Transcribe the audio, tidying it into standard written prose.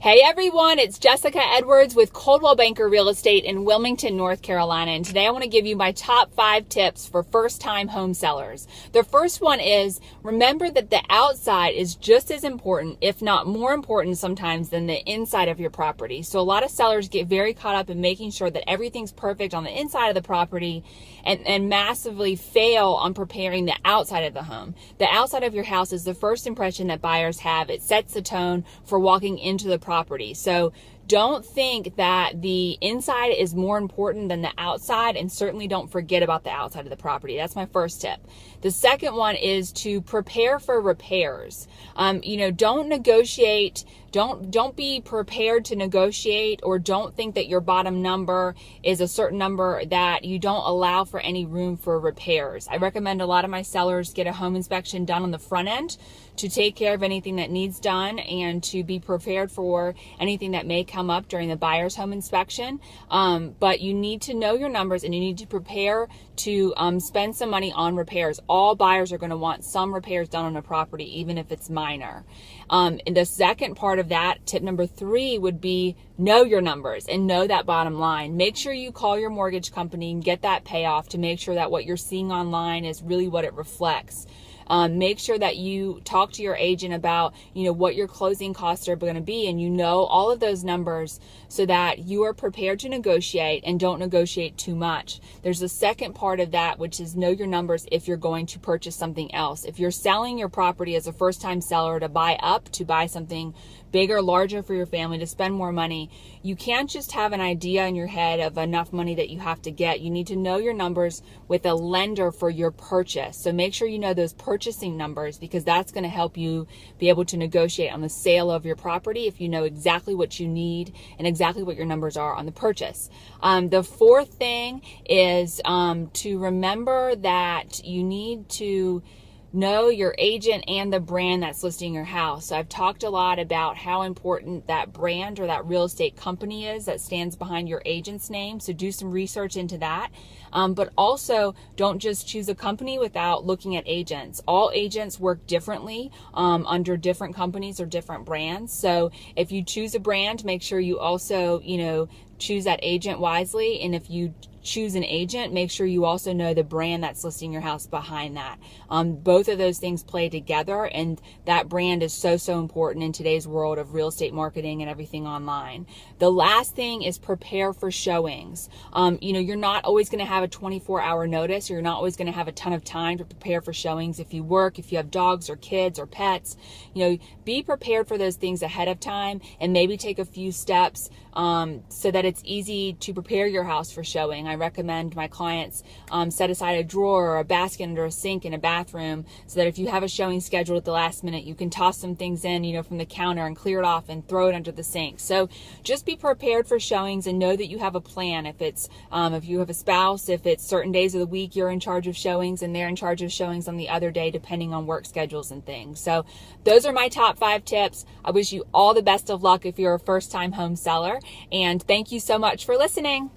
Hey everyone, it's Jessica Edwards with Coldwell Banker Real Estate in Wilmington, North Carolina. And today I want to give you my top 5 tips for first-time home sellers. The first one is remember that the outside is just as important, if not more important sometimes, than the inside of your property. So a lot of sellers get very caught up in making sure that everything's perfect on the inside of the property and massively fail on preparing the outside of the home. The outside of your house is the first impression that buyers have. It sets the tone for walking into the property. So don't think that the inside is more important than the outside, and certainly don't forget about the outside of the property. That's my first tip. The second one is to prepare for repairs. Don't negotiate. Don't be prepared to negotiate, or don't think that your bottom number is a certain number that you don't allow for any room for repairs. I recommend a lot of my sellers get a home inspection done on the front end to take care of anything that needs done and to be prepared for anything that may come up during the buyer's home inspection. But you need to know your numbers, and you need to prepare to spend some money on repairs. All buyers are going to want some repairs done on a property, even if it's minor. And the second part of that, tip number 3, would be know your numbers and know that bottom line. Make sure you call your mortgage company and get that payoff to make sure that what you're seeing online is really what it reflects. Make sure that you talk to your agent about, what your closing costs are going to be, and you know all of those numbers so that you are prepared to negotiate and don't negotiate too much. There's a second part of that, which is know your numbers if you're going to purchase something else. If you're selling your property as a first-time seller to buy up, to buy something bigger, larger for your family, to spend more money, you can't just have an idea in your head of enough money that you have to get. You need to know your numbers with a lender for your purchase. So make sure you know those purchasing numbers, because that's going to help you be able to negotiate on the sale of your property if you know exactly what you need and exactly what your numbers are on the purchase. The fourth thing is to remember that you need to know your agent and the brand that's listing your house. So I've talked a lot about how important that brand or that real estate company is that stands behind your agent's name. So do some research into that. But also don't just choose a company without looking at agents. All agents work differently under different companies or different brands. So if you choose a brand, make sure you also, choose that agent wisely. And if you choose an agent, make sure you also know the brand that's listing your house behind that. Both of those things play together, and that brand is so important in today's world of real estate marketing and everything online. The last thing is prepare for showings. You're not always going to have a 24-hour notice. You're not always going to have a ton of time to prepare for showings. If you work, if you have dogs or kids or pets, be prepared for those things ahead of time, and maybe take a few steps so that it's easy to prepare your house for showing. I recommend my clients set aside a drawer or a basket under a sink in a bathroom, so that if you have a showing scheduled at the last minute, you can toss some things in, from the counter and clear it off and throw it under the sink. So just be prepared for showings and know that you have a plan. If it's if you have a spouse, if it's certain days of the week you're in charge of showings and they're in charge of showings on the other day, depending on work schedules and things. So those are my top 5 tips. I wish you all the best of luck if you're a first-time home seller, and thank you so much for listening.